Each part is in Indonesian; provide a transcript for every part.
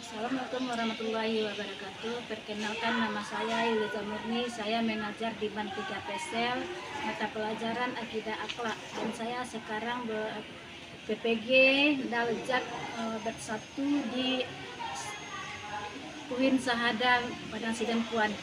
Assalamualaikum warahmatullahi wabarakatuh. Perkenalkan, nama saya Yuliza Murni. Saya mengajar di Band 3 PSL mata pelajaran Akidah Akhlak, dan saya sekarang PPG Daljak bersatu di UIN Sahada Padang Sidempuan.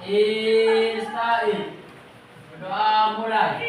Istai, berdoa mulai.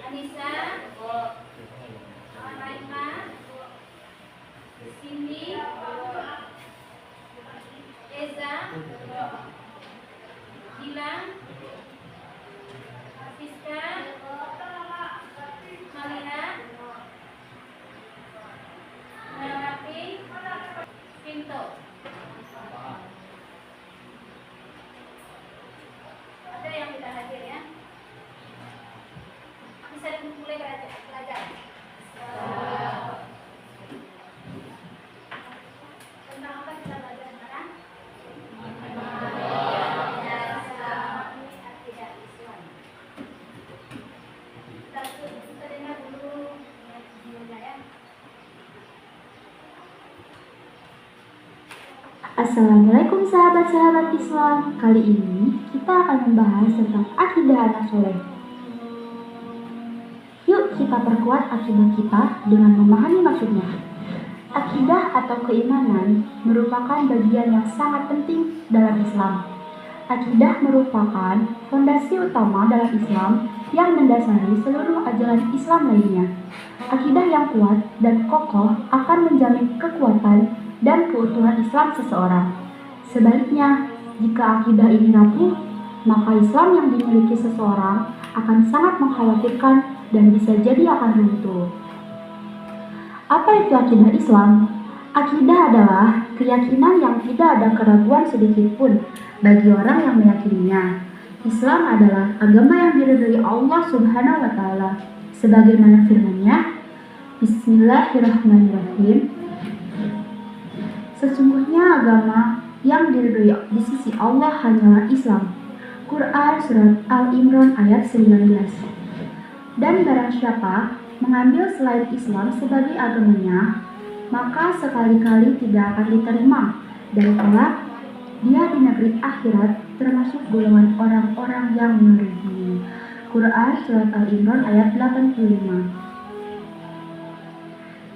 Anissa, Raima, Cindy, Eza, Gilang, Siska, Malia, Melati, Pinto. Ada yang tidak hadir ya? Bisa dimulai belajar. Tentang apa kita belajar sekarang? Akidah Islam. Kita dengar dulu videonya ya. Assalamualaikum sahabat-sahabat Islam. Kali ini kita akan membahas tentang akidah anak soleh. Yuk kita perkuat akidah kita dengan memahami maksudnya. Akidah atau keimanan merupakan bagian yang sangat penting dalam Islam. Akidah merupakan fondasi utama dalam Islam yang mendasari seluruh ajaran Islam lainnya. Akidah yang kuat dan kokoh akan menjamin kekuatan dan keutuhan Islam seseorang. Sebaliknya, jika akidah ini rapuh, maka Islam yang dimiliki seseorang akan sangat mengkhawatirkan dan bisa jadi akan runtuh. Apa itu akidah Islam? Akidah adalah keyakinan yang tidak ada keraguan sedikit pun bagi orang yang meyakininya. Islam adalah agama yang diridhoi Allah Subhanahu wa Ta'ala, sebagaimana firman-Nya, Bismillahirrahmanirrahim. Sesungguhnya agama yang diridhoi di sisi Allah hanyalah Islam. Quran Surat Al-Imran ayat 19. Dan barang siapa mengambil selain Islam sebagai agamanya, maka sekali-kali tidak akan diterima, dan kelak dia di negeri akhirat termasuk golongan orang-orang yang merugi. Quran Surat Al-Imran ayat 85.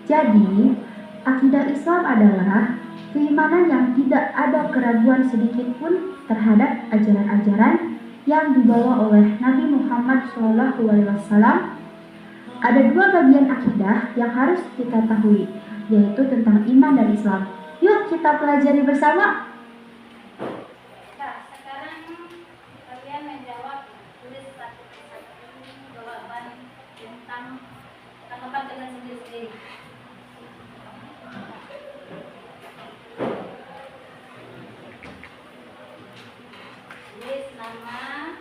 Jadi, akidah Islam adalah keimanan yang tidak ada keraguan sedikit pun terhadap ajaran-ajaran yang dibawa oleh Nabi Muhammad SAW. Ada dua bagian akidah yang harus kita tahui, yaitu tentang iman dan Islam. Yuk kita pelajari bersama. Nah, sekarang kalian menjawab, tulis satu-satu jawaban tentang tanggapan kalian sendiri-sendiri. Tulis nama,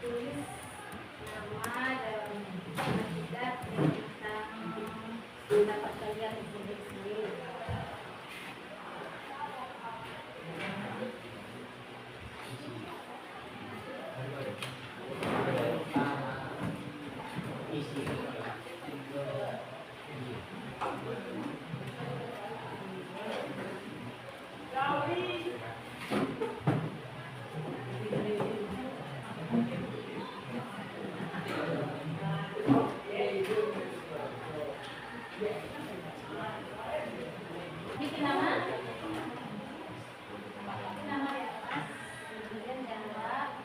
tulis nama dan akidah tentang pendapat kalian sendiri-sendiri. Bikin nama di atas, kemudian jawab.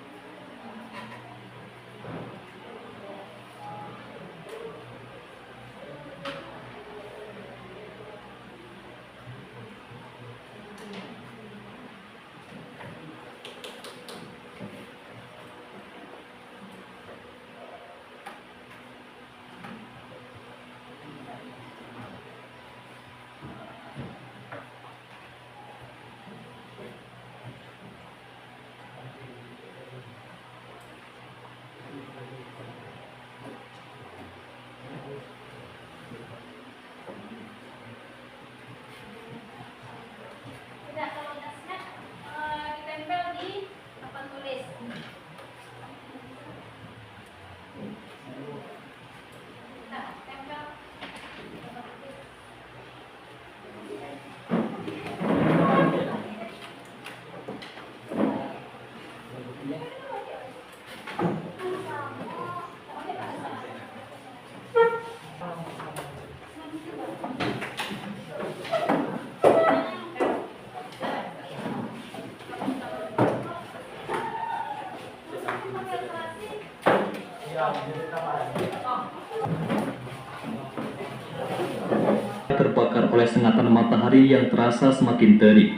Tidak, kalau udah siap, ditempel di papan tulis. Nah, tempel. Terbakar oleh sengatan matahari yang terasa semakin terik.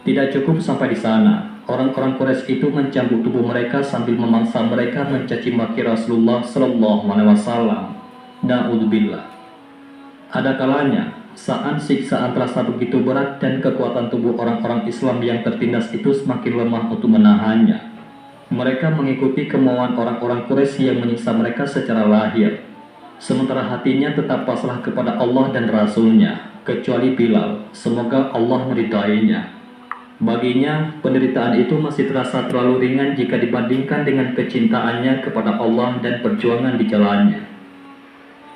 Tidak cukup sampai di sana, orang-orang Quraisy itu mencambuk tubuh mereka sambil memangsa mereka mencaci maki Rasulullah Shallallahu Alaihi Wasallam. Naudzubillah. Ada kalanya saat siksaan terasa begitu berat dan kekuatan tubuh orang-orang Islam yang tertindas itu semakin lemah untuk menahannya. Mereka mengikuti kemauan orang-orang Quraisy yang menyiksa mereka secara lahir. Sementara hatinya tetap pasrah kepada Allah dan Rasul-Nya, kecuali Bilal, semoga Allah meridainya. Baginya, penderitaan itu masih terasa terlalu ringan jika dibandingkan dengan kecintaannya kepada Allah dan perjuangan di jalannya.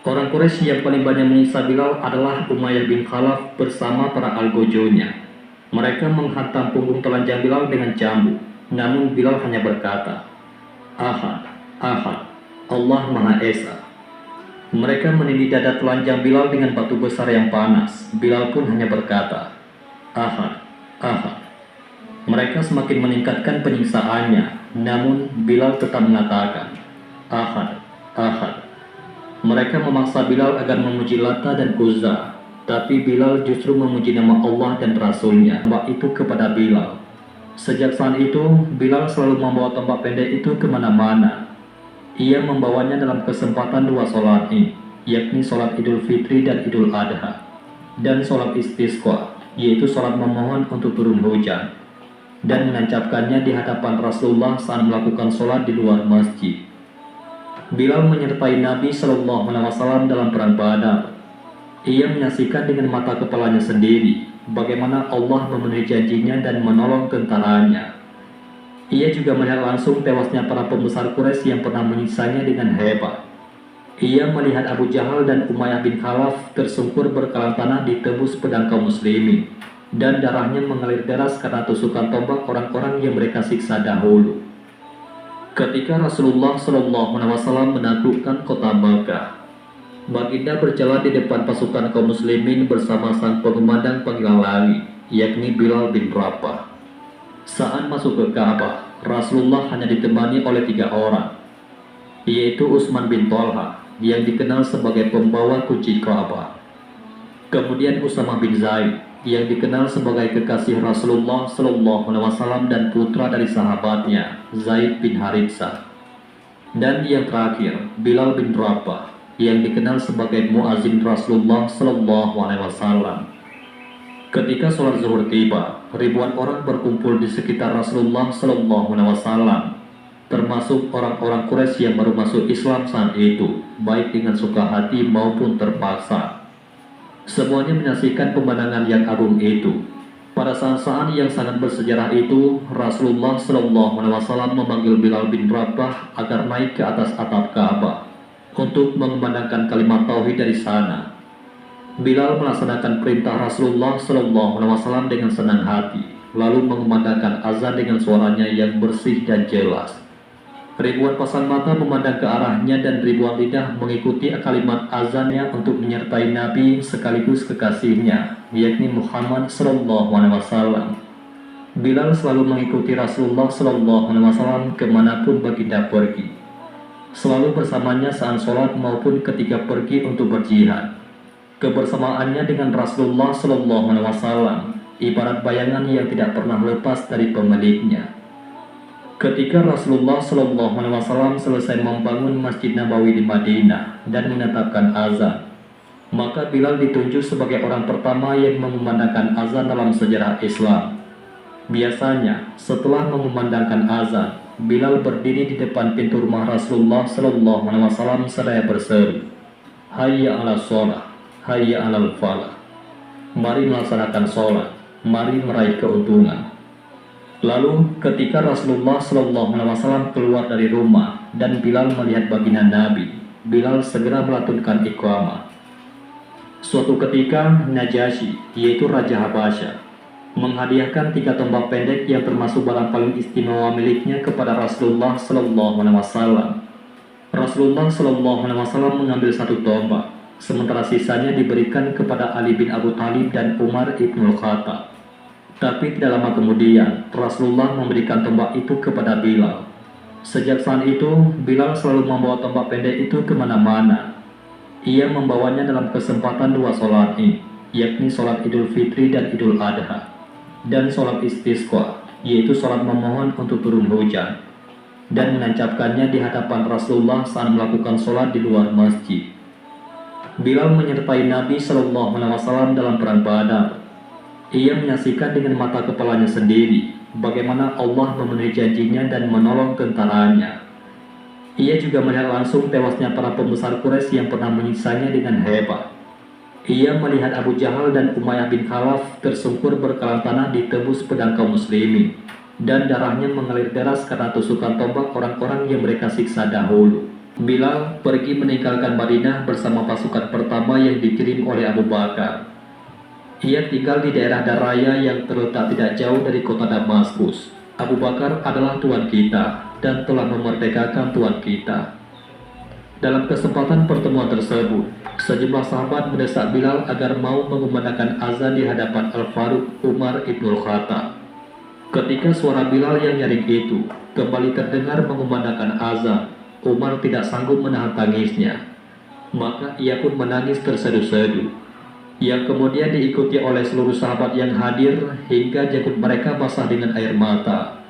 Orang Quraisy yang paling banyak menyiksa Bilal adalah Umayyah bin Khalaf bersama para algojonya. Mereka menghantam punggung telanjang Bilal dengan cambuk, namun Bilal hanya berkata, "Ahad, Ahad, Allah Maha Esa." Mereka menindih dada telanjang Bilal dengan batu besar yang panas. Bilal pun hanya berkata, "Ahad, Ahad." Mereka semakin meningkatkan penyiksaannya, namun Bilal tetap mengatakan, "Ahad, Ahad." Mereka memaksa Bilal agar memuji Lata dan Uzza, tapi Bilal justru memuji nama Allah dan Rasul-Nya. Tombak itu kepada Bilal. Sejak saat itu, Bilal selalu membawa tombak pendek itu kemana-mana. Ia membawanya dalam kesempatan dua sholat Id, yakni sholat Idul Fitri dan Idul Adha, dan sholat istisqa, yaitu sholat memohon untuk turun hujan, dan menancapkannya di hadapan Rasulullah saat melakukan sholat di luar masjid. Bilal menyertai Nabi Shallallahu Alaihi Wasallam dalam perang Badar. Ia menyaksikan dengan mata kepalanya sendiri bagaimana Allah memenuhi janjinya dan menolong tentaranya. Ia juga melihat langsung tewasnya para pembesar Quraisy yang pernah menyiksanya dengan hebat. Ia melihat Abu Jahal dan Umayyah bin Khalaf tersungkur berkalang tanah ditembus pedang kaum muslimin, dan darahnya mengalir deras karena tusukan tombak orang-orang yang mereka siksa dahulu. Ketika Rasulullah SAW menaklukkan kota Makkah, Baginda berjalan di depan pasukan kaum muslimin bersama sang pengumandang panggilan langit, yakni Bilal bin Rabah. Saat masuk ke Ka'bah, Rasulullah hanya ditemani oleh 3 orang, yaitu Utsman bin Thalha yang dikenal sebagai pembawa kunci Ka'bah, kemudian Usamah bin Zaid yang dikenal sebagai kekasih Rasulullah SAW dan putra dari sahabatnya Zaid bin Haritsah, dan yang terakhir Bilal bin Rabah yang dikenal sebagai muazin Rasulullah SAW. Ketika sholat zuhur tiba, ribuan orang berkumpul di sekitar Rasulullah SAW, termasuk orang-orang Quraisy yang baru masuk Islam saat itu, baik dengan suka hati maupun terpaksa. Semuanya menyaksikan pemandangan yang agung itu. Pada saat-saat yang sangat bersejarah itu, Rasulullah SAW memanggil Bilal bin Rabah agar naik ke atas atap Ka'bah untuk mengumandangkan kalimat tauhid dari sana. Bilal melaksanakan perintah Rasulullah SAW dengan senang hati, lalu mengumandangkan azan dengan suaranya yang bersih dan jelas. Ribuan pasang mata memandang ke arahnya dan ribuan lidah mengikuti kalimat azannya untuk menyertai Nabi sekaligus kekasihnya, yakni Muhammad SAW. Bilal selalu mengikuti Rasulullah SAW kemanapun baginda pergi, selalu bersamanya saat sholat maupun ketika pergi untuk berjihad. Kebersamaannya dengan Rasulullah SAW ibarat bayangan yang tidak pernah lepas dari pemiliknya. Ketika Rasulullah SAW selesai membangun Masjid Nabawi di Madinah dan menetapkan azan, maka Bilal ditunjuk sebagai orang pertama yang mengumandangkan azan dalam sejarah Islam. Biasanya, setelah mengumandangkan azan, Bilal berdiri di depan pintu rumah Rasulullah SAW seraya berseru, "Hayya 'alas shalah, hayya 'alal falah." Mari melaksanakan sholat, mari meraih keuntungan. Lalu ketika Rasulullah SAW keluar dari rumah dan Bilal melihat baginda Nabi, Bilal segera melatunkan iqamah. Suatu ketika Najasyi, yaitu Raja Habasyah, menghadiahkan 3 tombak pendek yang termasuk barang paling istimewa miliknya kepada Rasulullah SAW. Rasulullah SAW mengambil 1 tombak, sementara sisanya diberikan kepada Ali bin Abu Thalib dan Umar ibnul Khattab. Tapi tidak lama kemudian, Rasulullah memberikan tombak itu kepada Bilal. Sejak saat itu, Bilal selalu membawa tombak pendek itu kemana-mana. Ia membawanya dalam kesempatan 2 sholat Id, yakni sholat Idul Fitri dan Idul Adha, dan sholat istisqa, yaitu sholat memohon untuk turun hujan, dan menancapkannya di hadapan Rasulullah saat melakukan sholat di luar masjid. Bilal menyertai Nabi SAW dalam perang Badar. Ia menyaksikan dengan mata kepalanya sendiri bagaimana Allah memenuhi janjinya dan menolong tentaranya. Ia juga melihat langsung tewasnya para pembesar Quraisy yang pernah menyiksanya dengan hebat. Ia melihat Abu Jahal dan Umayyah bin Khalaf tersungkur berkalang tanah ditembus pedang kaum muslimin, dan darahnya mengalir deras karena tusukan tombak orang-orang yang mereka siksa dahulu. Bilal pergi meninggalkan Madinah bersama pasukan pertama yang dikirim oleh Abu Bakar. Ia tinggal di daerah Daraya yang terletak tidak jauh dari kota Damaskus. Abu Bakar adalah Tuan kita dan telah memerdekakan Tuan kita. Dalam kesempatan pertemuan tersebut, sejumlah sahabat mendesak Bilal agar mau mengumandangkan azan di hadapan Al-Faruq Umar ibnul Khattab. Ketika suara Bilal yang nyaring itu kembali terdengar mengumandangkan azan, Umar tidak sanggup menahan tangisnya. Maka ia pun menangis terseduh-seduh, yang kemudian diikuti oleh seluruh sahabat yang hadir hingga janggut mereka basah dengan air mata.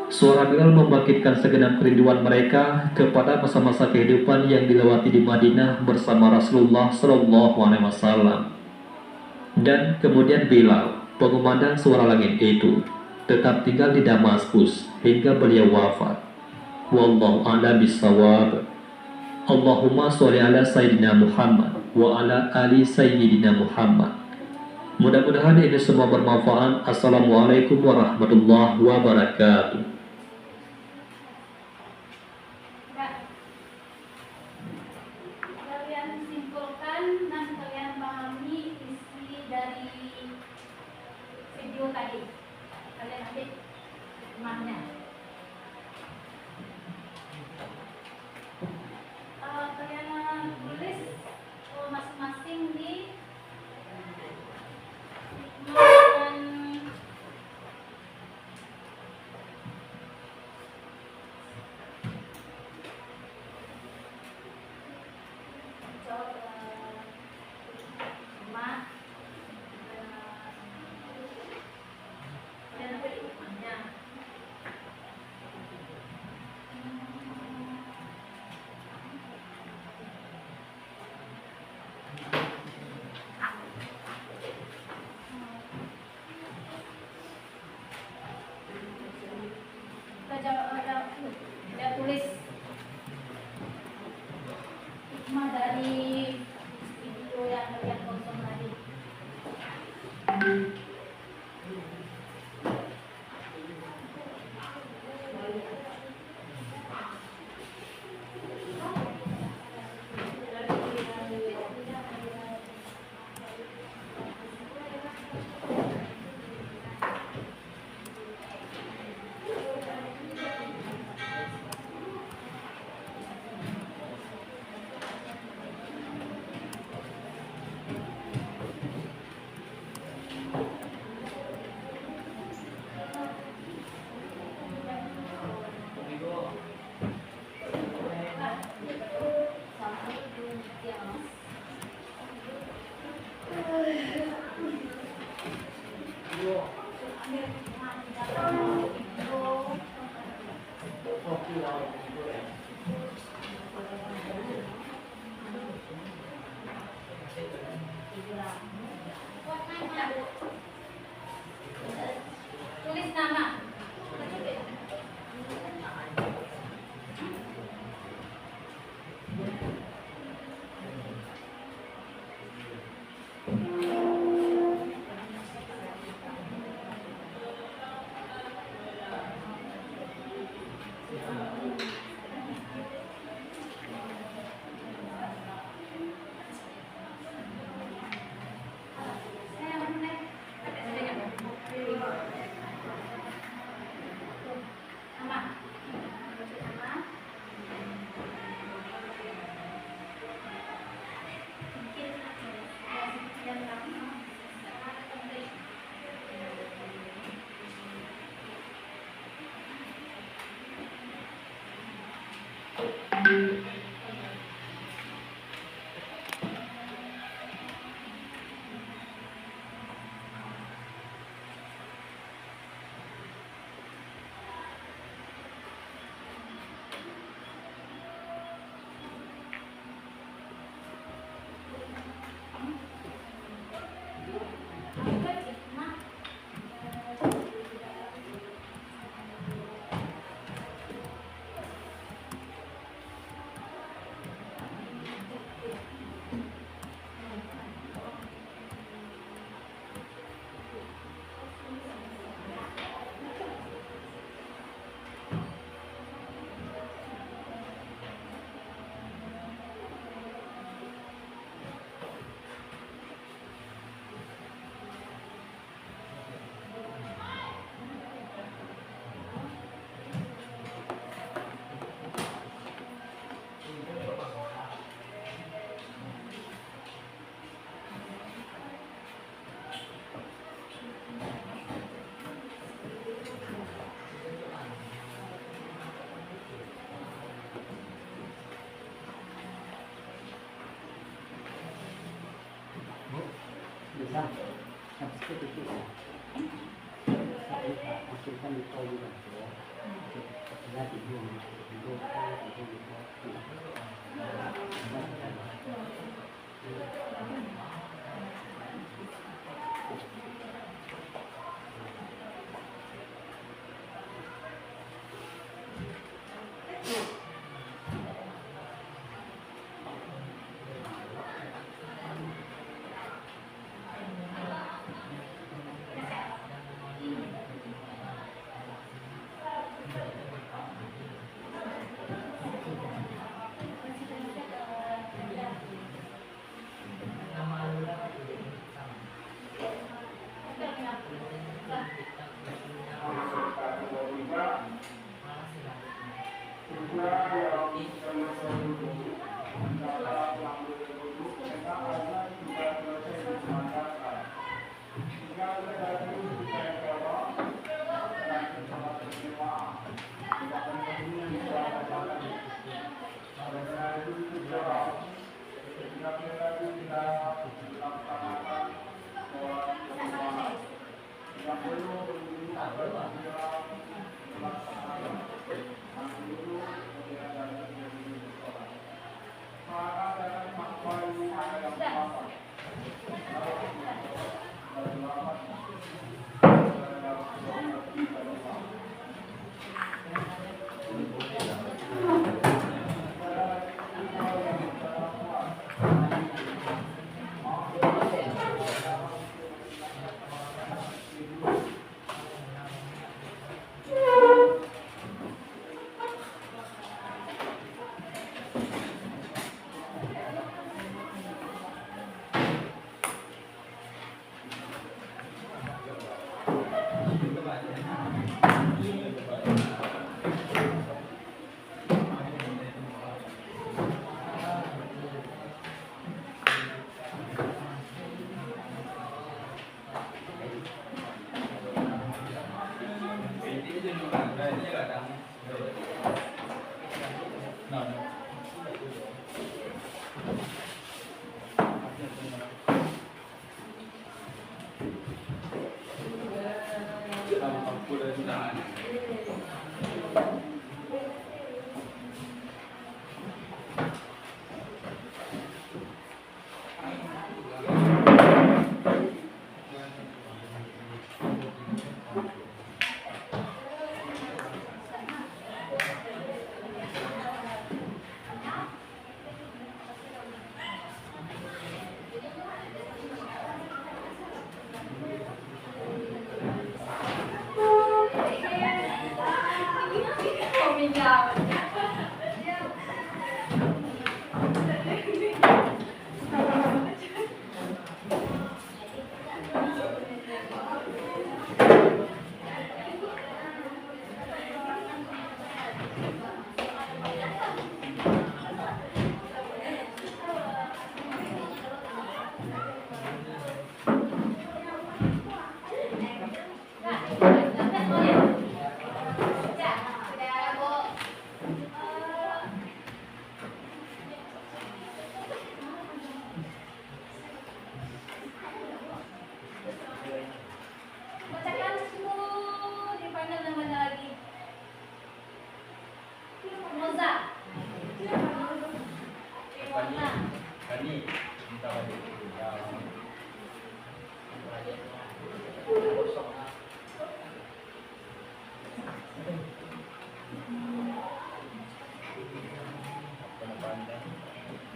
Suara Bilal membangkitkan segenap kerinduan mereka kepada masa-masa kehidupan yang dilewati di Madinah bersama Rasulullah SAW. Dan kemudian Bilal, pengumandang suara langit itu, tetap tinggal di Damaskus hingga beliau wafat. Wallahu a'lam bishawab. Allahumma sholli ala Sayyidina Muhammad wa ala ali Sayyidina Muhammad. Mudah-mudahan ini semua bermanfaat. Assalamualaikum warahmatullahi wabarakatuh. Kalian simpulkan dan kalian pahami isi dari video tadi. Kalian ambil hikmahnya. Kalian tulis masing-masing di hikmah dan kita tulis hikmah dari video yang kalian tonton tadi. Tulis nama. Bisa. Habis itu bisa. Akhirkan itu juga. Lihat ibu. Ibu. Ibu.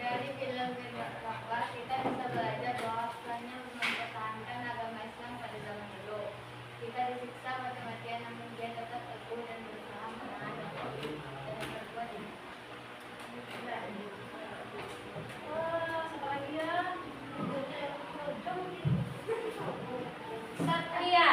Dari film-film Akbar kita bisa belajar bahwasanya mempertahankan agama Islam pada zaman dulu. Kita disiksa mati-matian namun dia tetap teguh dan berusaha menahan dan berbuat ini. Satria.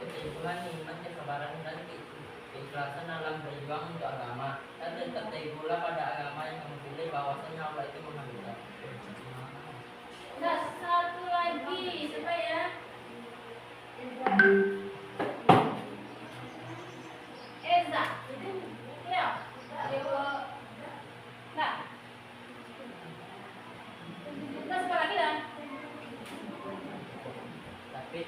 Keteguhan iman, kesabaran dan keikhlasan dalam berjuang untuk agama, dan tetap teguh pula pada agama yang kamu pilih, bahwasanya Allah itu Maha Besar. Nah, satu lagi, siapa ya? Eza. Ya. Dewa. Nah. Kita siapa lagi dah? Tapi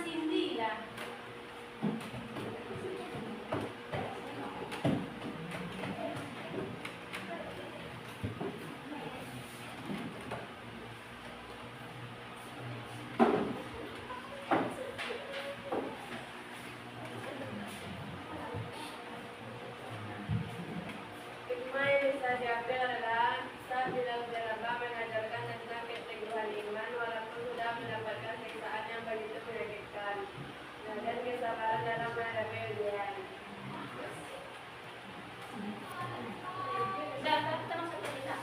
Cindy lah. Hikmah yang bisa diambil adalah saat bila Jalaba mengajarkan tentang keteguhan iman walaupun sudah mendapatkan siksaan yang begitu menyakitkan, dan kesabaran dalam menghadapi ujian. Udah, kita masuk ke kita.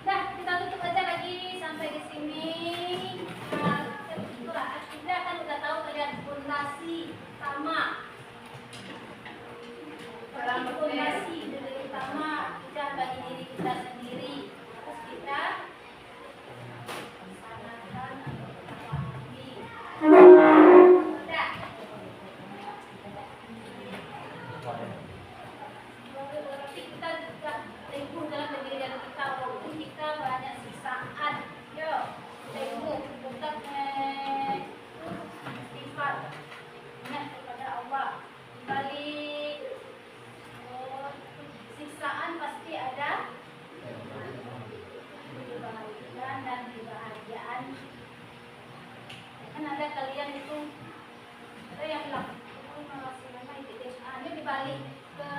Dah, kita tutup aja lagi sampai di sini. Itulah akidah kan udah tahu kalian fondasi utama. Fondasi utama kita bagi diri kita sendiri. Terus kita laksanakan lagi. Udah. Kita juga teguh dalam pendirian kita walaupun kita banyak siksaan. Yo, teguh tetap istighfar. Ingat kepada Allah. Balik siksaan pasti ada kebahagiaan dan kebahagiaan. Kan ada kalian itu ada yang bilang, oh masih lama itu dibalik ke